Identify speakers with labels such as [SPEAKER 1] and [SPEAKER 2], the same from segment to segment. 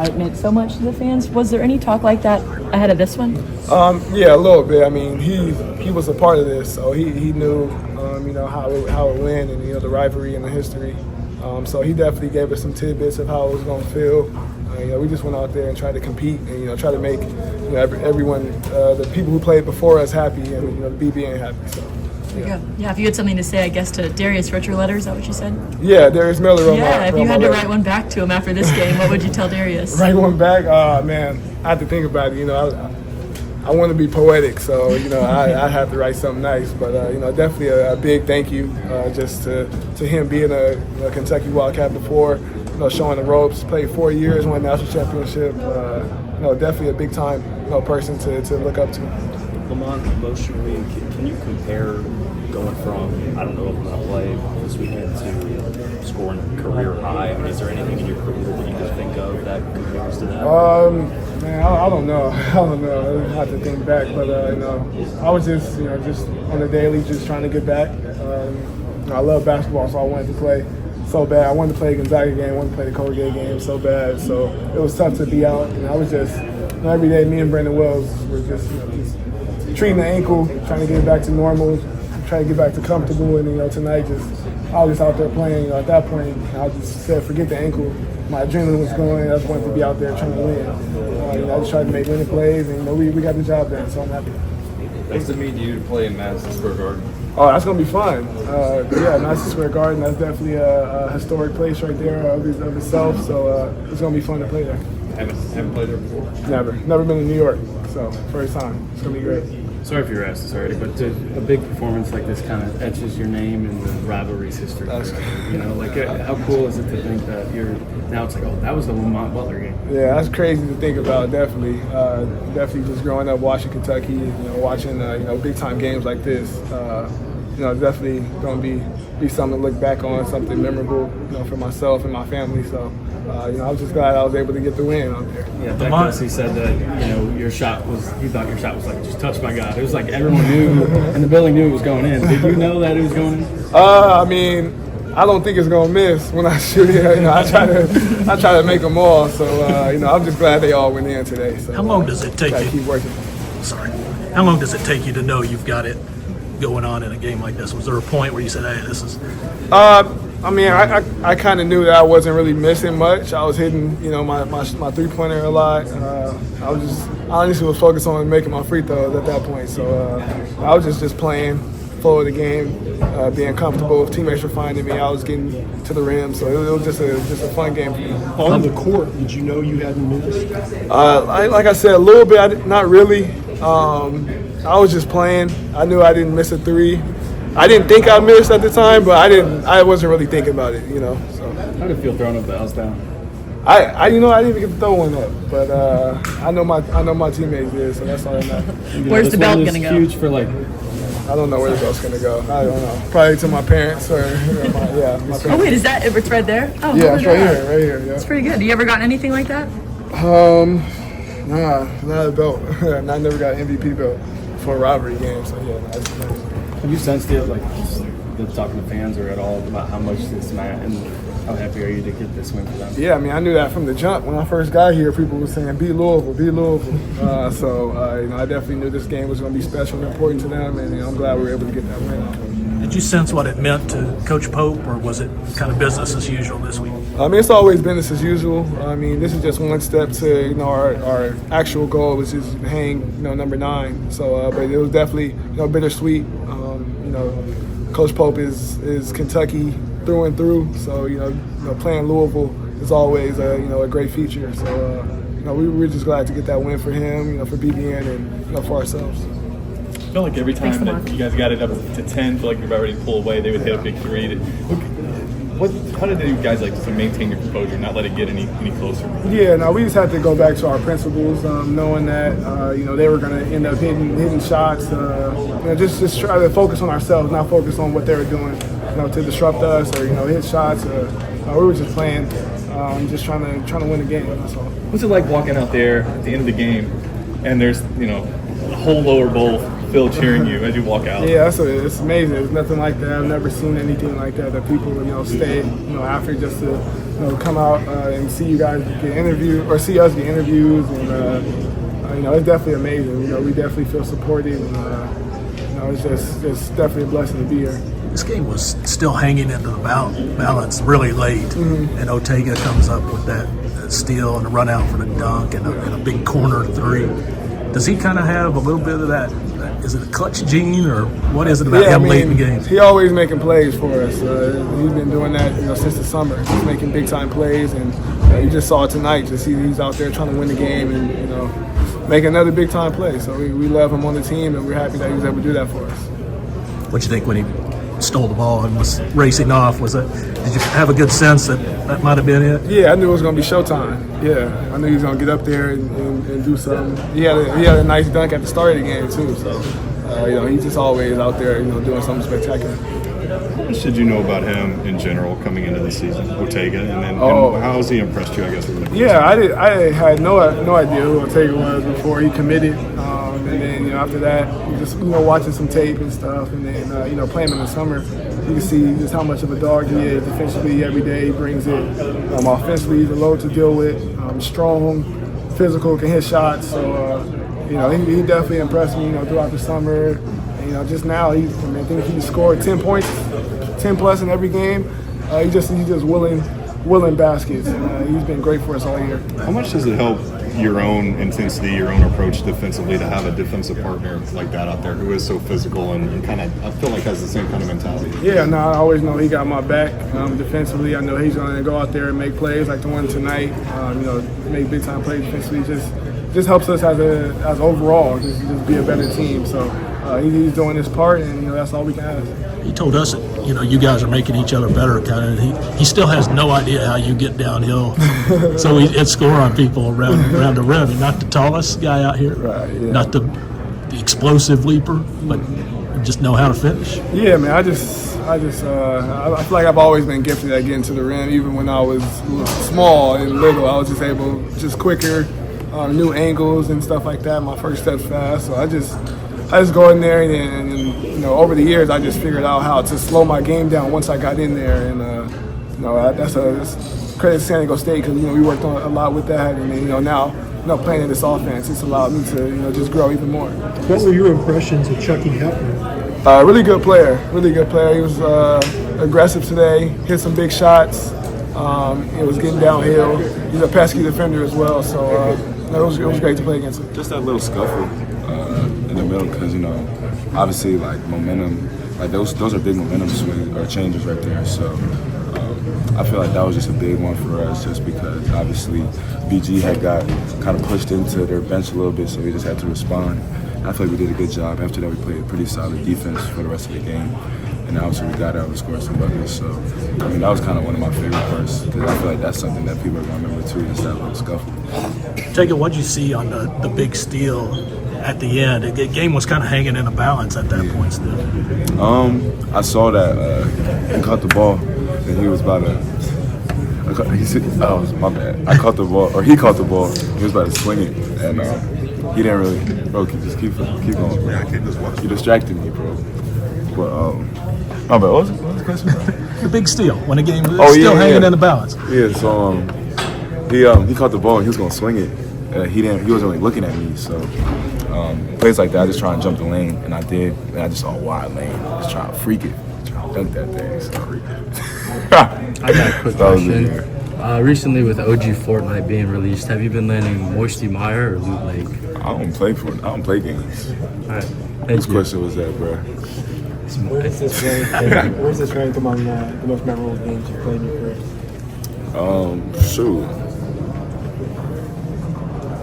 [SPEAKER 1] why it meant so much to the fans. Was there any talk like that ahead of this one?
[SPEAKER 2] Yeah, a little bit. I mean, he was a part of this, so he knew, how it went and, the rivalry and the history. So he definitely gave us some tidbits of how it was going to feel. We just went out there and tried to compete and, try to make, everyone, the people who played before us happy and, the BBN happy. So.
[SPEAKER 1] Yeah, if you had something to say, I guess, to Darius, wrote your letter, is that what you said?
[SPEAKER 2] Yeah, Darius Miller wrote
[SPEAKER 1] Yeah, if you had to
[SPEAKER 2] letter.
[SPEAKER 1] write one back to him after this game, what would you tell Darius?
[SPEAKER 2] Write one back? Man, I have to think about it. I want to be poetic, so, I have to write something nice. But, definitely a big thank you just to him being a Kentucky Wildcat before, showing the ropes, played 4 years, won a national championship. Definitely a big-time person to look up to.
[SPEAKER 3] Lamont, emotionally, can you compare going from, I don't know if I'm going to play this weekend to scoring a career high? I mean, is there anything in your career that you can think of that compares to that?
[SPEAKER 2] Man, I don't know. I have to think back, but I was just on the daily, just trying to get back. I love basketball, so I wanted to play so bad. I wanted to play a Gonzaga game, I wanted to play the Colgate game so bad. So it was tough to be out. I was just every day. Me and Brandon Wells were just treating the ankle, trying to get it back to normal, trying to get back to comfortable. And tonight, I was just out there playing. At that point, I just said, forget the ankle. My adrenaline was going. I just wanted to be out there trying to win. I just tried to make winning plays, and we got the job done. So I'm happy.
[SPEAKER 4] What's it mean to you to play in Madison Square Garden?
[SPEAKER 2] Oh, that's gonna be fun. Madison Square Garden. That's definitely a historic place right there of itself. So it's gonna be fun to play there.
[SPEAKER 4] Haven't played there before?
[SPEAKER 2] Never been to New York. So first time. It's gonna be great.
[SPEAKER 3] Sorry if you were asked this already, but a big performance like this kind of etches your name in the rivalry's history. How cool is it to think that now it's like, oh, that was the Lamont Butler game.
[SPEAKER 2] Yeah, that's crazy to think about. Definitely just growing up watching Kentucky, watching big time games like this. Definitely going to be something to look back on, something memorable, for myself and my family. So. I was just glad I was able to get the win out there.
[SPEAKER 3] Yeah, Lamont, he said that he thought your shot was like, just touched my God. It was like everyone knew, and the building knew it was going in. Did you know that it was going in?
[SPEAKER 2] I don't think it's gonna miss when I shoot it. I try to make them all. So I'm just glad they all went in today. So
[SPEAKER 5] how long does it take you?
[SPEAKER 2] Keep working.
[SPEAKER 5] Sorry. How long does it take you to know you've got it going on in a game like this? Was there a point where you said, "Hey, this is"?
[SPEAKER 2] I kind of knew that I wasn't really missing much. I was hitting, my three-pointer a lot. I honestly was focused on making my free throws at that point. So I was just playing, flow of the game, being comfortable. If teammates were finding me, I was getting to the rim. So it was just a fun game for me.
[SPEAKER 6] On the court, did you know you hadn't missed?
[SPEAKER 2] Like I said, a little bit. Not really. I was just playing. I knew I didn't miss a three. I didn't think I missed at the time, but I wasn't really thinking about it, So
[SPEAKER 3] how did it feel throwing up the house down?
[SPEAKER 2] I didn't even get to throw one up, but I know my teammates did, so that's all that matters.
[SPEAKER 1] Where's the belt gonna go?
[SPEAKER 3] Huge for
[SPEAKER 2] I don't know where the belt's gonna go. I don't know. Probably to my parents or my parents.
[SPEAKER 1] Oh wait, it's right there? Oh,
[SPEAKER 2] yeah, it's right here. Yeah.
[SPEAKER 1] It's pretty good. You ever gotten anything like that?
[SPEAKER 2] Nah, not a belt. I never got an MVP belt for a rivalry game. So yeah, that's nice.
[SPEAKER 3] Have you sensed it, talking to fans or at all about how much this meant and how happy are you to get this win for them?
[SPEAKER 2] Yeah, I knew that from the jump. When I first got here, people were saying, beat Louisville. I definitely knew this game was going to be special and important to them, and I'm glad we were able to get that win.
[SPEAKER 5] Did you sense what it meant to Coach Pope, or was it kind of business as usual this week?
[SPEAKER 2] It's always business as usual. This is just one step to our actual goal, which is to hang number 9. So, but it was definitely bittersweet. Coach Pope is Kentucky through and through. So playing Louisville is always a great feature. So we were just glad to get that win for him, for BBN and for ourselves.
[SPEAKER 7] I feel like every time that you guys got it up to 10, feel like you're about ready to pull away, they would hit a big three. How did you guys to maintain your composure, not let it get any closer?
[SPEAKER 2] Yeah, no, we just had to go back to our principles, knowing that they were going to end up hitting shots. Just try to focus on ourselves, not focus on what they were doing, to disrupt us or hit shots. We were just playing, just trying to win the game. That's all.
[SPEAKER 7] What's it like walking out there at the end of the game, and there's a whole lower bowl Phil cheering you as you walk out?
[SPEAKER 2] Yeah, it's amazing. There's nothing like that. I've never seen anything like that. That people stay after just to come out and see you guys get interviewed or see us get interviews, and it's definitely amazing. We definitely feel supported, and it's just definitely a blessing to be here.
[SPEAKER 5] This game was still hanging into the balance really late, and Otega comes up with that steal and a run out for the dunk and a big corner three. Does he kind of have a little bit of that? Is it a clutch gene, or what is it about him late in the game?
[SPEAKER 2] He always making plays for us. He's been doing that since the summer. He's making big time plays, and you just saw it tonight. To see he's out there trying to win the game and make another big time play. So we love him on the team, and we're happy that he was able to do that for us.
[SPEAKER 5] What you think when he stole the ball and was racing off? Did you have a good sense that might have been it?
[SPEAKER 2] Yeah, I knew it was going to be showtime. Yeah, I knew he was going to get up there and do something. He had a nice dunk at the start of the game too. So he's just always out there doing something spectacular.
[SPEAKER 4] How much did you know about him in general coming into the season, Otega, and how has he impressed you? I guess.
[SPEAKER 2] Yeah, I had no idea who Otega was before he committed, and then after that, just watching some tape and stuff, and then playing him in the summer, you can see just how much of a dog he is defensively. Every day he brings it. Offensively, he's a load to deal with. Strong, physical, can hit shots. So he definitely impressed me throughout the summer. And, just now, I think he scored 10 points, 10 plus in every game. He's just willing baskets. He's been great for us all year.
[SPEAKER 4] How much does it help your own intensity, your own approach defensively to have a defensive partner like that out there who is so physical and kind of, I feel like, has the same kind of mentality?
[SPEAKER 2] Yeah, no, I always know he got my back defensively. I know he's going to go out there and make plays like the one tonight. Make big time plays defensively. Just helps us as overall just be a better team. So he's doing his part, and that's all we can ask.
[SPEAKER 5] He told us that you guys are making each other better. Kind of. He still has no idea how you get downhill, so he'd score on people around the rim. Not the tallest guy out here,
[SPEAKER 2] right? Yeah.
[SPEAKER 5] Not the explosive leaper, but just know how to finish.
[SPEAKER 2] Yeah, man. I feel like I've always been gifted at getting to the rim. Even when I was small and little, I was just quicker, new angles and stuff like that. My first step's fast, so I just go in there and over the years I just figured out how to slow my game down once I got in there, and that's credit to San Diego State because we worked on a lot with that, and then now playing in this offense, it's allowed me to just grow even more.
[SPEAKER 6] What were your impressions of Chucky Hepburn?
[SPEAKER 2] Really good player. He was aggressive today, hit some big shots. It was getting downhill. He's a pesky defender as well, so it was great to play against him.
[SPEAKER 8] Just that little scuffle in the middle, because obviously like momentum, like those are big momentum swings or changes right there. So I feel like that was just a big one for us, just because obviously BG had got kind of pushed into their bench a little bit, so we just had to respond. And I feel like we did a good job. After that, we played a pretty solid defense for the rest of the game. And obviously we got out and scored some buckets. So, that was kind of one of my favorite parts, because I feel like that's something that people are going to remember too, is that little scuffle.
[SPEAKER 5] Jacob, what'd you see on the big steal at the end? The game was kind of hanging in a balance at that point still.
[SPEAKER 8] I saw that he caught the ball, and he was about to. My bad. I caught the ball, or he caught the ball. He was about to swing it, and he didn't really. Bro, just keep going. Bro. I can't just watch. You distracted me, bro. But my bad. What was the question?
[SPEAKER 5] The big steal when the game was still hanging in the balance.
[SPEAKER 8] Yeah. So he caught the ball and he was gonna swing it. He wasn't really looking at me. So plays like that, I just try and jump the lane, and I did. And I just saw a wide lane. Just trying to freak it, trying to dunk that thing. So
[SPEAKER 9] I got a quick question. Recently, with OG Fortnite being released, have you been landing Moisty Mire or Loot Lake?
[SPEAKER 8] I don't play Fortnite. I don't play games.
[SPEAKER 9] All right.
[SPEAKER 8] Whose question was that, bro?
[SPEAKER 6] Where's this ranked among the most memorable games you played in your career?
[SPEAKER 8] Shoot.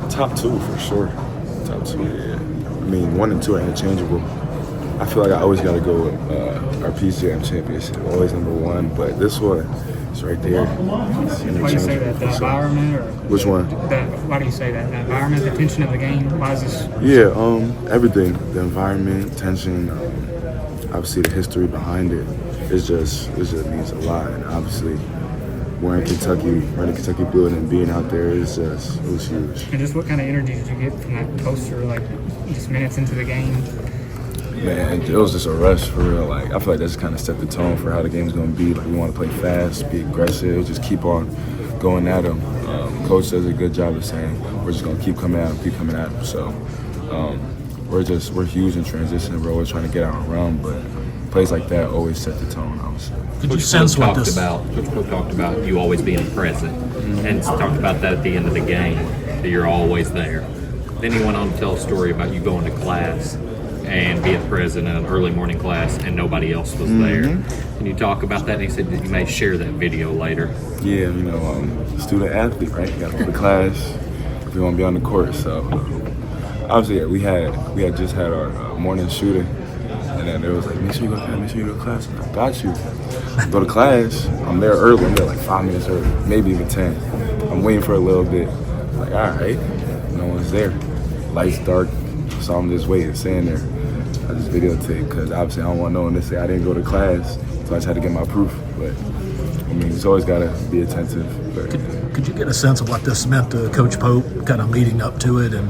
[SPEAKER 8] Top 2 for sure. Top 2, yeah. I mean, 1 and 2 are interchangeable. I feel like I always got to go with our PGM championship, always number 1. But this one is right there.
[SPEAKER 10] Why do you say that? The environment, or
[SPEAKER 8] which one?
[SPEAKER 10] Why do you say that? The environment, the tension of the game. Why is this?
[SPEAKER 8] Yeah, everything. The environment, tension. Obviously, the history behind it. It just means a lot. And obviously, we're in Kentucky Blue, and being out there it was huge.
[SPEAKER 10] And just what kind of energy did you get from that poster, like just minutes into the game?
[SPEAKER 8] Man, it was just a rush for real. Like, I feel like that's kind of set the tone for how the game's going to be. Like, we want to play fast, be aggressive, just keep on going at them. Coach does a good job of saying we're just going to keep coming at them, So we're huge in transition. We're always trying to get out and run, but plays like that always set the tone, I would say.
[SPEAKER 5] Could you sense what this?
[SPEAKER 11] Coach Pope talked about you always being present, and talked about that at the end of the game, that you're always there. Then he went on to tell a story about you going to class and being present in an early morning class and nobody else was there. Can you talk about that? And he said that you may share that video later.
[SPEAKER 8] Yeah, student athlete, right? You got to go to class if you want to be on the court. So obviously, yeah, we had just had our morning shooting, and then it was like, make sure you go to class. I got you. Go to class. I'm there early. I'm there like 5 minutes early, maybe even 10. I'm waiting for a little bit. Like, all right, no one's there. Lights dark, so I'm just waiting, sitting there. I just videotape because obviously I don't want no one to say I didn't go to class, so I just had to get my proof. But I mean, it's always got to be attentive. But
[SPEAKER 5] Could you get a sense of what this meant to Coach Pope, kind of leading up to it and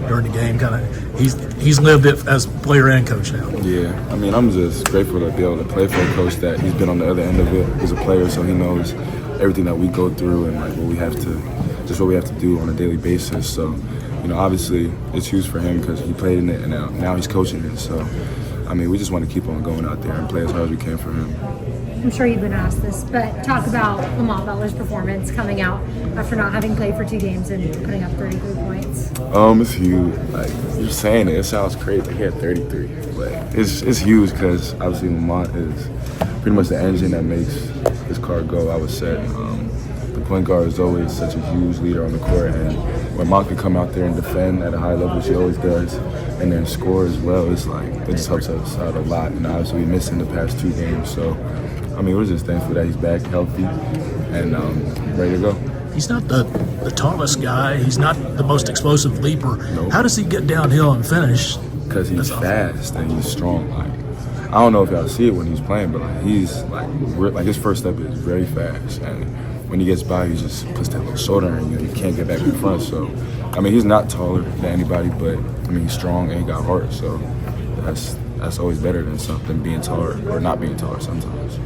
[SPEAKER 5] during the game? Kind of, he's lived it as player and coach now.
[SPEAKER 8] Yeah, I mean, I'm just grateful to be able to play for a coach that he's been on the other end of it as a player, so he knows everything that we go through and like what we have to do on a daily basis. So, obviously it's huge for him because he played in it and now he's coaching it. So, I mean, we just want to keep on going out there and play as hard as we can for him.
[SPEAKER 12] I'm sure you've been asked this, but talk about Lamont Butler's performance coming out after not having played for 2 games and putting up 33 points.
[SPEAKER 8] It's huge. Like, you're saying it sounds crazy. He had 33, but it's huge because obviously Lamont is pretty much the engine that makes this car go, I would say. The point guard is always such a huge leader on the court, and when Lamont can come out there and defend at a high level, she always does, and then score as well, it's like, it just helps us out a lot. And obviously we missed in the past 2 games, so I mean, we're just thankful that he's back healthy and ready to go.
[SPEAKER 5] He's not the tallest guy. He's not the most explosive leaper.
[SPEAKER 8] Nope.
[SPEAKER 5] How does he get downhill and finish?
[SPEAKER 8] Because he's fast and he's strong. Like, I don't know if y'all see it when he's playing, but like he's like his first step is very fast, and when he gets by, he just puts that little shoulder and you can't get back in front. So, I mean, he's not taller than anybody, but I mean, he's strong and he got heart. So that's always better than being taller or not being taller sometimes.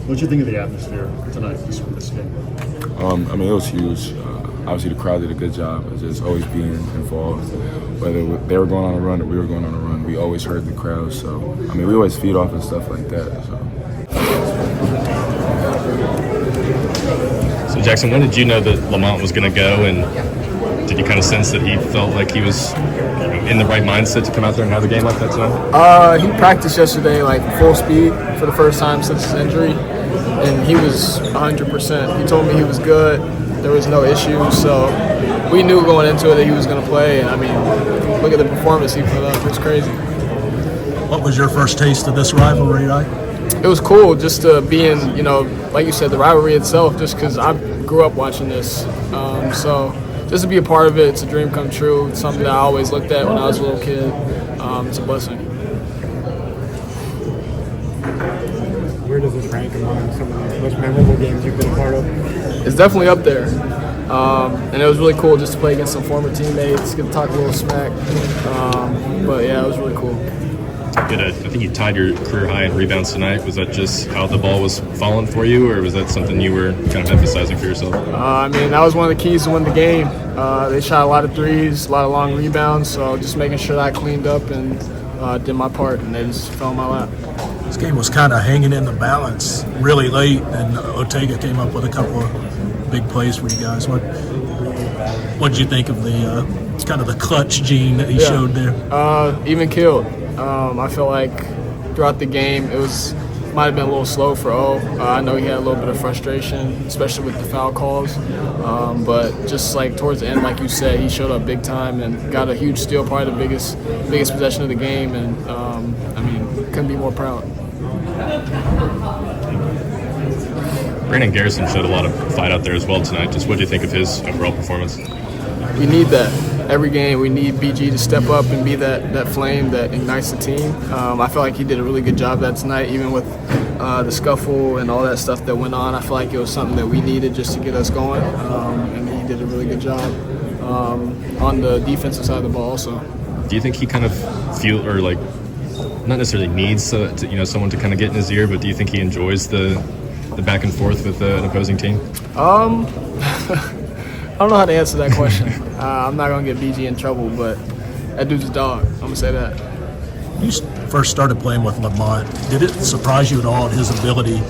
[SPEAKER 13] What did you think of the atmosphere tonight, this game?
[SPEAKER 8] I mean, it was huge. Obviously, the crowd did a good job of just always being involved. Whether they were going on a run or we were going on a run, we always heard the crowd. So, I mean, we always feed off and stuff like that.
[SPEAKER 14] So Jaxson, when did you know that Lamont was going to go, and did you kind of sense that he felt like he was in the right mindset to come out there and have a game like that tonight?
[SPEAKER 2] He practiced yesterday like full speed for the first time since his injury, and he was 100%. He told me he was good. There was no issues, so we knew going into it that he was going to play. And I mean, look at the performance he put up. It was crazy.
[SPEAKER 5] What was your first taste of this rivalry, right?
[SPEAKER 2] It was cool just to be in, like you said, the rivalry itself, just because I grew up watching this. So just to be a part of it, it's a dream come true. It's something that I always looked at when I was a little kid. It's a blessing.
[SPEAKER 6] Where does this rank among some of the most memorable games you've been a part of?
[SPEAKER 2] It's definitely up there. And it was really cool just to play against some former teammates, get to talk a little smack. But yeah, it was really cool.
[SPEAKER 14] I think you tied your career high in rebounds tonight. Was that just how the ball was falling for you, or was that something you were kind of emphasizing for yourself?
[SPEAKER 2] I mean, that was one of the keys to win the game. They shot a lot of threes, a lot of long rebounds, so just making sure that I cleaned up and did my part, and they just fell in my lap.
[SPEAKER 5] This game was kind of hanging in the balance really late, and Otega came up with a couple of big plays for you guys. What did you think of the kind of the clutch gene that he showed there?
[SPEAKER 2] Even killed. I feel like throughout the game it might have been a little slow for O. I know he had a little bit of frustration, especially with the foul calls. But just like towards the end, like you said, he showed up big time and got a huge steal, probably the biggest possession of the game. And I mean, couldn't be more proud.
[SPEAKER 14] Brandon Garrison showed a lot of fight out there as well tonight. Just what do you think of his overall performance?
[SPEAKER 2] We need that. Every game, we need BG to step up and be that flame that ignites the team. I feel like he did a really good job that tonight, even with the scuffle and all that stuff that went on. I feel like it was something that we needed just to get us going, and he did a really good job on the defensive side of the ball also.
[SPEAKER 14] Do you think he kind of not necessarily needs someone to kind of get in his ear, but do you think he enjoys the back and forth with an opposing team?
[SPEAKER 2] I don't know how to answer that question. I'm not gonna get BG in trouble, but that dude's a dog. I'm gonna say that.
[SPEAKER 5] You first started playing with Lamont. Did it surprise you at all at his ability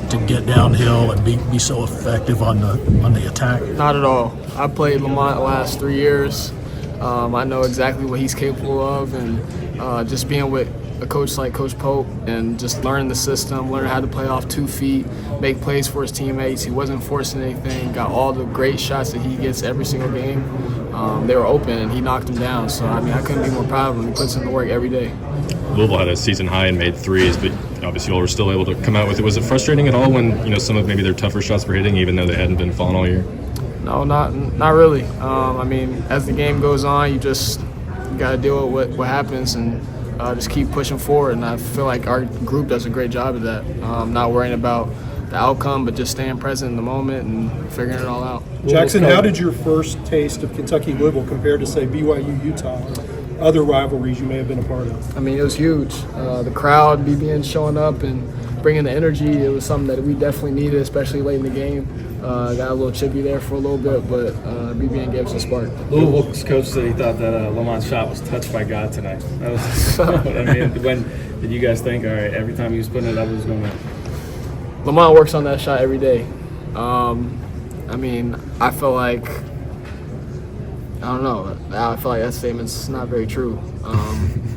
[SPEAKER 5] to get downhill and be so effective on the attack?
[SPEAKER 2] Not at all. I played Lamont the last 3 years. I know exactly what he's capable of, and just being with a coach like Coach Pope and just learning the system, learning how to play off 2 feet, make plays for his teammates. He wasn't forcing anything, got all the great shots that he gets every single game. They were open, and he knocked them down. So, I mean, I couldn't be more proud of him. He puts in the work every day.
[SPEAKER 14] Louisville had a season high and made threes, but obviously you all were still able to come out with it. Was it frustrating at all when some of maybe their tougher shots were hitting, even though they hadn't been falling all year?
[SPEAKER 2] No, not really. I mean, as the game goes on, you got to deal with what happens and just keep pushing forward. And I feel like our group does a great job of that, not worrying about the outcome, but just staying present in the moment and figuring it all out.
[SPEAKER 15] Jaxson, how did your first taste of Kentucky-Louisville compare to, say, BYU-Utah or other rivalries you may have been a part of?
[SPEAKER 2] I mean, it was huge. The crowd, BBN showing up and bringing the energy, it was something that we definitely needed, especially late in the game. Got a little chippy there for a little bit, but BBN gave us a spark.
[SPEAKER 6] Louisville's coach said he thought that Lamont's shot was touched by God tonight. That was, I mean, when did you guys think, all right, every time he was putting it up, it was going to?
[SPEAKER 2] Lamont works on that shot every day. I mean, I feel like, I don't know, I feel like that statement's not very true.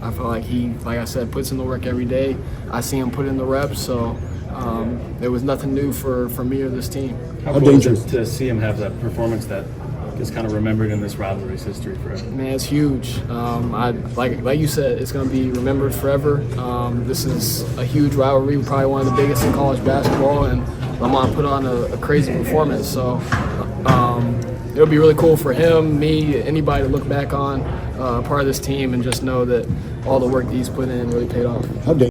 [SPEAKER 2] I feel like he, like I said, puts in the work every day. I see him put in the reps, so there was nothing new for me or this team.
[SPEAKER 6] How dangerous to see him have that performance that is kind of remembered in this rivalry's history forever?
[SPEAKER 2] Man, it's huge. Like you said, it's going to be remembered forever. This is a huge rivalry, probably one of the biggest in college basketball, and Lamont put on a crazy performance. So it'll be really cool for him, me, anybody to look back on part of this team and just know that all the work that he's put in really paid off.